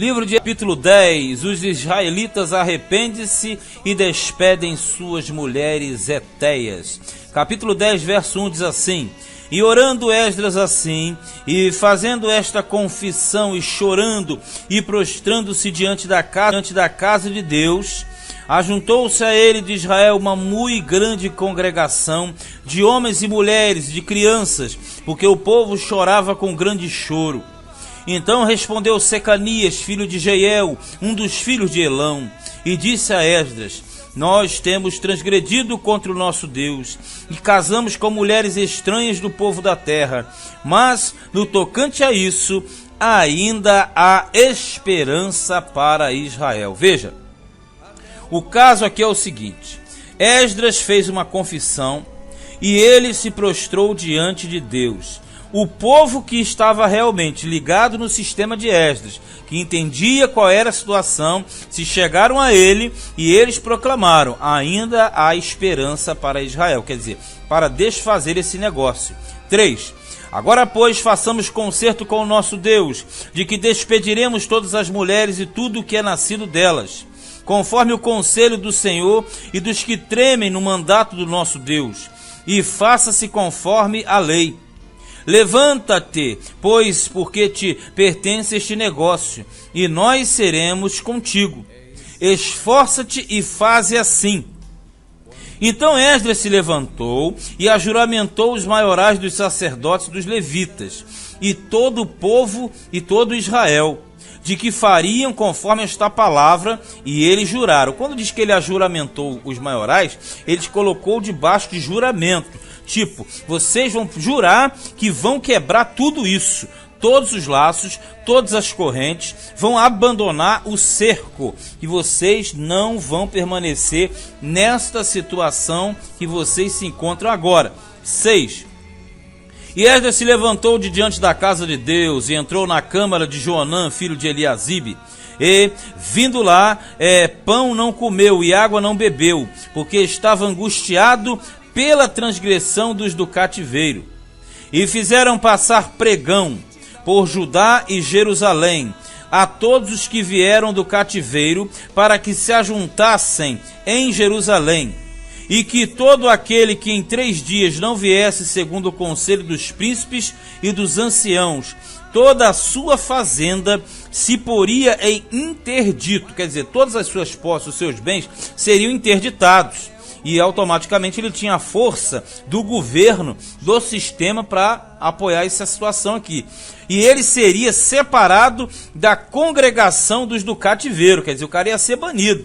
Livro de capítulo 10, os israelitas arrependem-se e despedem suas mulheres hetéias. Capítulo 10, verso 1 diz assim: E orando Esdras assim, e fazendo esta confissão, e chorando, e prostrando-se diante da casa de Deus, ajuntou-se a ele de Israel uma muito grande congregação, de homens e mulheres, de crianças, porque o povo chorava com grande choro. Então respondeu Secanias, filho de Jeiel, um dos filhos de Elão, e disse a Esdras: Nós temos transgredido contra o nosso Deus, e casamos com mulheres estranhas do povo da terra, mas, no tocante a isso, ainda há esperança para Israel. Veja, o caso aqui é o seguinte: Esdras fez uma confissão, e ele se prostrou diante de Deus. O povo que estava realmente ligado no sistema de Esdras, que entendia qual era a situação, se chegaram a ele e eles proclamaram: ainda há esperança para Israel, quer dizer, para desfazer esse negócio. 3. Agora, pois, façamos concerto com o nosso Deus, de que despediremos todas as mulheres e tudo o que é nascido delas, conforme o conselho do Senhor e dos que tremem no mandato do nosso Deus, e faça-se conforme a lei. Levanta-te, pois, porque te pertence este negócio, e nós seremos contigo. Esforça-te e faze assim. Então Esdras se levantou e ajuramentou os maiorais dos sacerdotes dos levitas, e todo o povo e todo Israel, de que fariam conforme esta palavra, e eles juraram. Quando diz que ele ajuramentou os maiorais, eles colocou debaixo de juramento. Tipo, vocês vão jurar que vão quebrar tudo isso, todos os laços, todas as correntes, vão abandonar o cerco, e vocês não vão permanecer nesta situação que vocês se encontram agora. 6. E Esdras se levantou de diante da casa de Deus e entrou na câmara de Joanã, filho de Eliasibe. E, vindo lá, pão não comeu e água não bebeu, porque estava angustiado pela transgressão dos do cativeiro. E fizeram passar pregão por Judá e Jerusalém a todos os que vieram do cativeiro, para que se ajuntassem em Jerusalém, e que todo aquele que em 3 dias não viesse segundo o conselho dos príncipes e dos anciãos, toda a sua fazenda se poria em interdito, quer dizer, todas as suas posses, os seus bens seriam interditados, e automaticamente ele tinha a força do governo, do sistema, para apoiar essa situação aqui. E ele seria separado da congregação dos do cativeiro, quer dizer, o cara ia ser banido.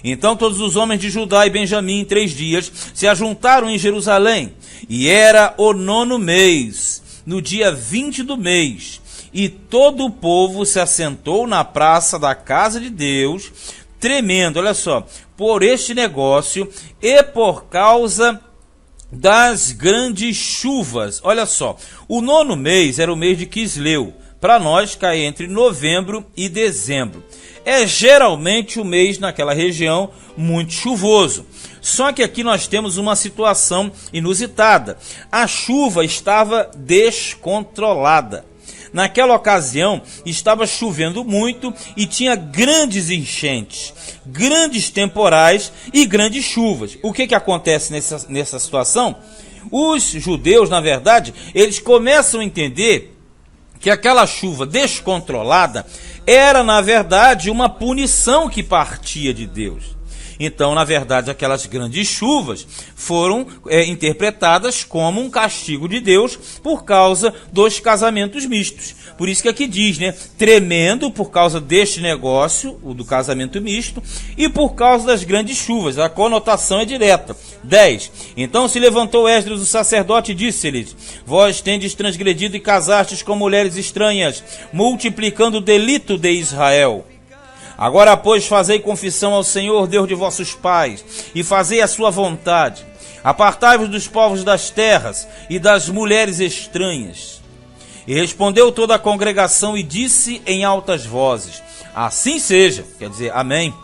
Então todos os homens de Judá e Benjamim em 3 dias se ajuntaram em Jerusalém, e era o 9º mês, no dia 20 do mês, e todo o povo se assentou na praça da casa de Deus, tremendo, olha só, por este negócio e por causa das grandes chuvas. Olha só, o 9º mês era o mês de Quisleu, para nós cai entre novembro e dezembro. É geralmente o mês naquela região muito chuvoso. Só que aqui nós temos uma situação inusitada. A chuva estava descontrolada. Naquela ocasião estava chovendo muito e tinha grandes enchentes, grandes temporais e grandes chuvas. O que acontece nessa situação? Os judeus, na verdade, eles começam a entender que aquela chuva descontrolada era, na verdade, uma punição que partia de Deus. Então, na verdade, aquelas grandes chuvas foram interpretadas como um castigo de Deus por causa dos casamentos mistos. Por isso que aqui diz, né? Tremendo por causa deste negócio, o do casamento misto, e por causa das grandes chuvas. A conotação é direta. 10. Então se levantou Esdras o sacerdote e disse-lhes: Vós tendes transgredido e casastes com mulheres estranhas, multiplicando o delito de Israel. Agora, pois, fazei confissão ao Senhor, Deus de vossos pais, e fazei a sua vontade. Apartai-vos dos povos das terras e das mulheres estranhas. E respondeu toda a congregação e disse em altas vozes: Assim seja, quer dizer, amém.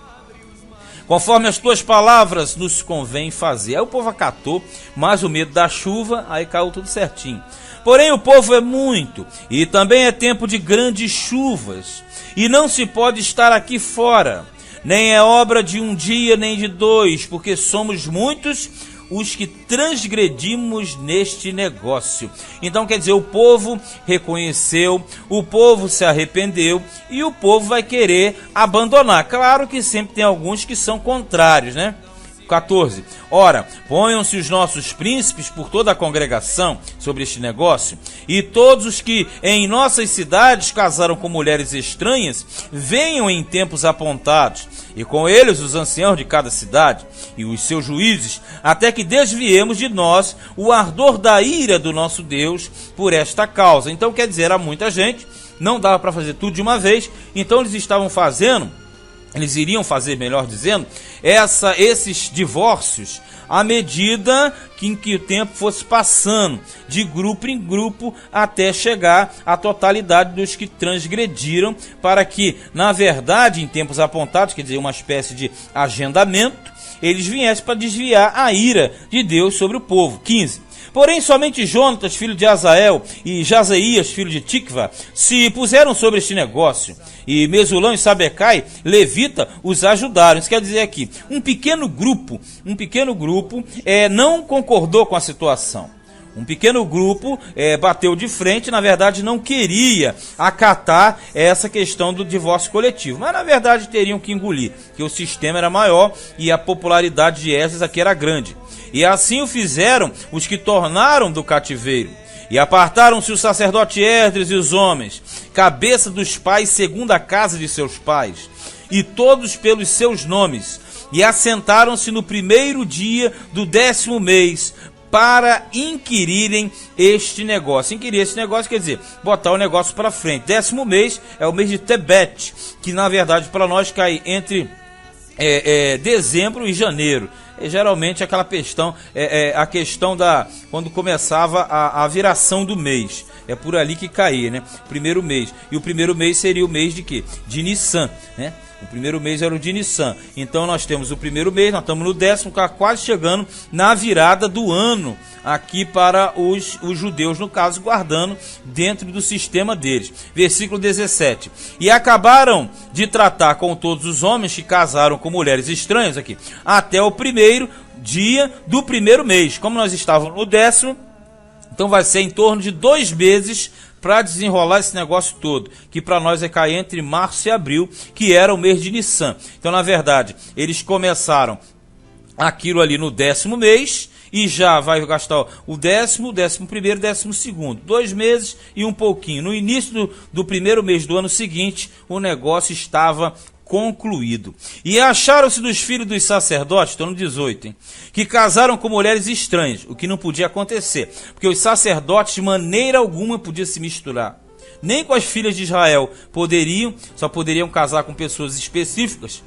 Conforme as tuas palavras nos convém fazer. Aí o povo acatou, mas o medo da chuva, aí caiu tudo certinho. Porém o povo é muito, e também é tempo de grandes chuvas. e não se pode estar aqui fora, nem é obra de um dia nem de dois, porque somos muitos os que transgredimos neste negócio. Então quer dizer, o povo reconheceu, o povo se arrependeu e o povo vai querer abandonar. Claro que sempre tem alguns que são contrários, né? 14. Ora, ponham-se os nossos príncipes por toda a congregação sobre este negócio, e todos os que em nossas cidades casaram com mulheres estranhas, venham em tempos apontados, e com eles os anciãos de cada cidade, e os seus juízes, até que desviemos de nós o ardor da ira do nosso Deus por esta causa. Então quer dizer, era muita gente, não dava para fazer tudo de uma vez, então eles iriam fazer, melhor dizendo, esses divórcios à medida em que o tempo fosse passando, de grupo em grupo, até chegar à totalidade dos que transgrediram, para que, na verdade, em tempos apontados, quer dizer, uma espécie de agendamento, eles viessem para desviar a ira de Deus sobre o povo. 15. Porém, somente Jonatas, filho de Azael, e Jazeías, filho de Tikva, se puseram sobre este negócio, e Mesulão e Sabecai, levita, os ajudaram. Isso quer dizer aqui, um pequeno grupo não concordou com a situação. Um pequeno grupo bateu de frente, na verdade não queria acatar essa questão do divórcio coletivo, mas na verdade teriam que engolir, porque o sistema era maior e a popularidade de Esdras aqui era grande. E assim o fizeram os que tornaram do cativeiro. E apartaram-se o sacerdote Esdras e os homens, cabeça dos pais segundo a casa de seus pais, e todos pelos seus nomes, e assentaram-se no primeiro dia do 10º mês, para inquirirem este negócio. Inquirir esse negócio quer dizer, botar o negócio para frente. 10º mês é o mês de Tebete, que na verdade para nós cai entre dezembro e janeiro. Geralmente aquela questão, a questão da quando começava a viração do mês. É por ali que caía, né? Primeiro mês. E o primeiro mês seria o mês de quê? De Nissan, né? O primeiro mês era o de Nissan. Então nós temos o primeiro mês, nós estamos no 10º, quase chegando na virada do ano aqui para os judeus, no caso, guardando dentro do sistema deles. Versículo 17. E acabaram de tratar com todos os homens que casaram com mulheres estranhas aqui, até o primeiro dia do primeiro mês. Como nós estávamos no 10º, então vai ser em torno de 2 meses para desenrolar esse negócio todo, que para nós é cair entre março e abril, que era o mês de Nissan. Então, na verdade, eles começaram aquilo ali no 10º mês, e já vai gastar o 10º, 11º, 12º, 2 meses e um pouquinho. No início do primeiro mês do ano seguinte, o negócio estava concluído. E acharam-se dos filhos dos sacerdotes, estou no 18, hein, que casaram com mulheres estranhas, o que não podia acontecer, porque os sacerdotes de maneira alguma podiam se misturar. Nem com as filhas de Israel só poderiam casar com pessoas específicas.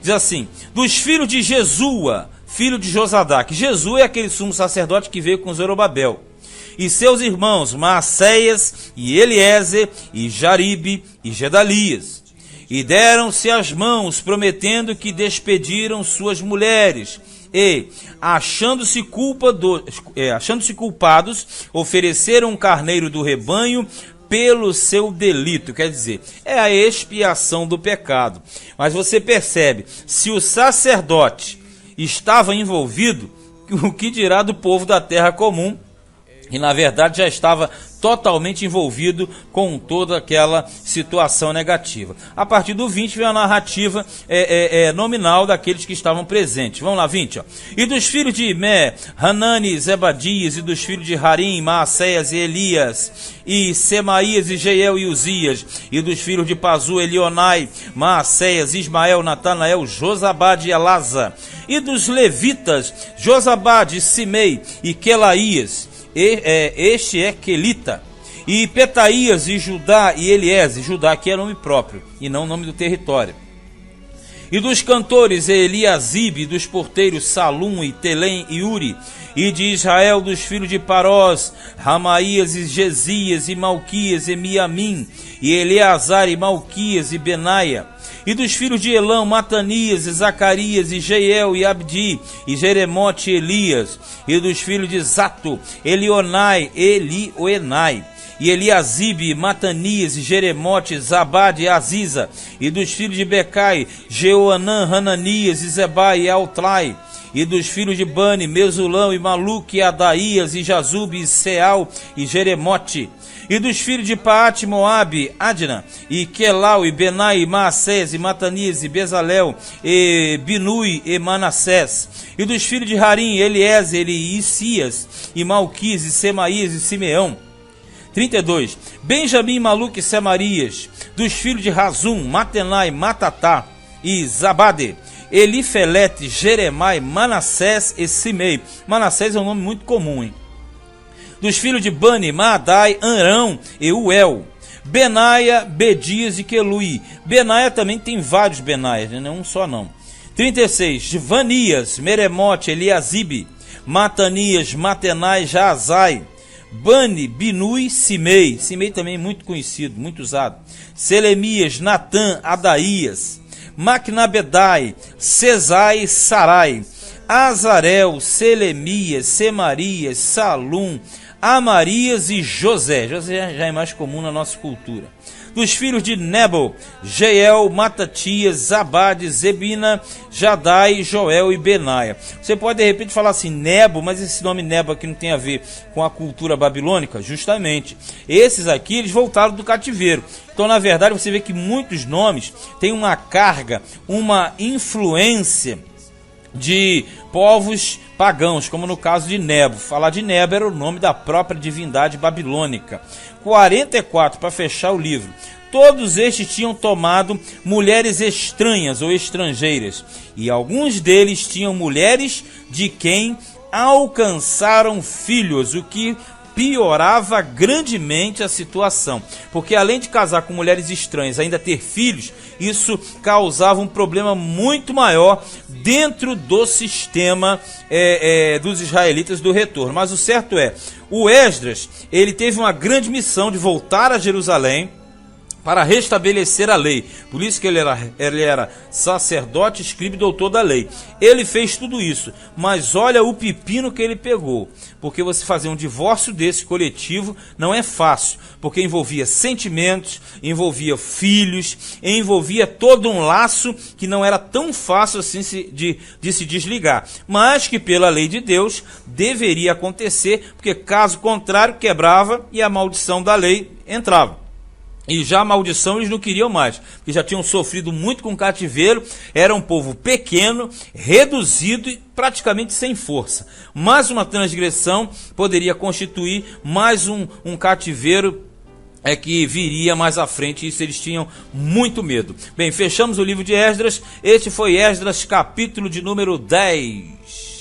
Diz assim, dos filhos de Jesua, filho de Josadaque. Jesua é aquele sumo sacerdote que veio com Zorobabel. E seus irmãos, Maacéias, e Eliezer, e Jaribe, e Gedalias. E deram-se as mãos, prometendo que despediram suas mulheres, e, achando-se culpados, ofereceram um carneiro do rebanho pelo seu delito. Quer dizer, é a expiação do pecado. Mas você percebe, se o sacerdote estava envolvido, o que dirá do povo da terra comum, e na verdade já estava totalmente envolvido com toda aquela situação negativa. A partir do 20 vem a narrativa nominal daqueles que estavam presentes. Vamos lá, 20. Ó. E dos filhos de Imé, Hanani, Zebadias, e dos filhos de Harim, Maacéias e Elias, e Semaías e Jeiel e Uzias, e dos filhos de Pazu, Elionai, Maacéias, Ismael, Natanael, Josabade e Elasa, e dos levitas, Josabade, Simei e Quelaías, este é Quelita, e Petaías e Judá e Eliezer. Judá aqui é nome próprio e não nome do território. E dos cantores Eliasibe, e dos porteiros Salum e Telém e Uri, e de Israel dos filhos de Parós, Ramaías e Gesias e Malquias e Miamim, e Eleazar e Malquias e Benaia. E dos filhos de Elão, Matanias, e Zacarias, e Jeiel, e Abdi, e Jeremote, e Elias. E dos filhos de Zato, Elioenai. e Eliasibe, Matanias, e Jeremote, Zabade e Aziza, e dos filhos de Becai, Jeoanã, Hananias, e Zebai e Altlai, e dos filhos de Bani, Mesulão e Maluque, e Adaías, e Jazube, e Seal, e Jeremote, e dos filhos de Paate, Moabe, Adna, e Quelau, e Benai, e Maassés, e Matanias, e Bezalel, e Binui, e Manassés, e dos filhos de Harim, Eliezer, e Isias, e Malquis, e Semaías, e Simeão. 32. Benjamim, Maluque e Semarias, dos filhos de Razum, Matenai, Matatá, e Zabade, Elifelete, Jeremai, Manassés e Simei. Manassés é um nome muito comum, hein? Dos filhos de Bani, Maadai, Arão e Uel, Benaia, Bedias e Quelui. Benaia também tem vários Benaias, não é um só não. 36. Vanias, Meremote, Eliasibe, Matanias, Matenai, Jaazai, Bani, Binui, Simei. Simei também muito conhecido, muito usado. Selemias, Natã, Adaías, Macnabedai, Cesai, Sarai, Azarel, Selemias, Semarias, Salum, Amarias e José. José já é mais comum na nossa cultura. Dos filhos de Nebo, Jeiel, Matatias, Zabade, Zebina, Jadai, Joel e Benaia. Você pode de repente falar assim, Nebo, mas esse nome Nebo aqui não tem a ver com a cultura babilônica? Justamente. Esses aqui, eles voltaram do cativeiro. Então, na verdade, você vê que muitos nomes têm uma carga, uma influência de povos pagãos, como no caso de Nebo. Falar de Nebo era o nome da própria divindade babilônica. 44, para fechar o livro. Todos estes tinham tomado mulheres estranhas ou estrangeiras, e alguns deles tinham mulheres de quem alcançaram filhos, o que piorava grandemente a situação, porque além de casar com mulheres estranhas, ainda ter filhos, isso causava um problema muito maior dentro do sistema dos israelitas do retorno. Mas o certo é, o Esdras, ele teve uma grande missão de voltar a Jerusalém para restabelecer a lei. Por isso que ele era sacerdote, escriba e doutor da lei. Ele fez tudo isso, mas olha o pepino que ele pegou. Porque você fazer um divórcio desse coletivo não é fácil, porque envolvia sentimentos, envolvia filhos, envolvia todo um laço que não era tão fácil assim de se desligar. Mas que pela lei de Deus deveria acontecer, porque caso contrário quebrava e a maldição da lei entrava. E já a maldição eles não queriam mais, porque já tinham sofrido muito com o cativeiro, era um povo pequeno, reduzido e praticamente sem força. Mais uma transgressão poderia constituir mais um cativeiro que viria mais à frente, e isso eles tinham muito medo. Bem, fechamos o livro de Esdras. Este foi Esdras, capítulo de número 10.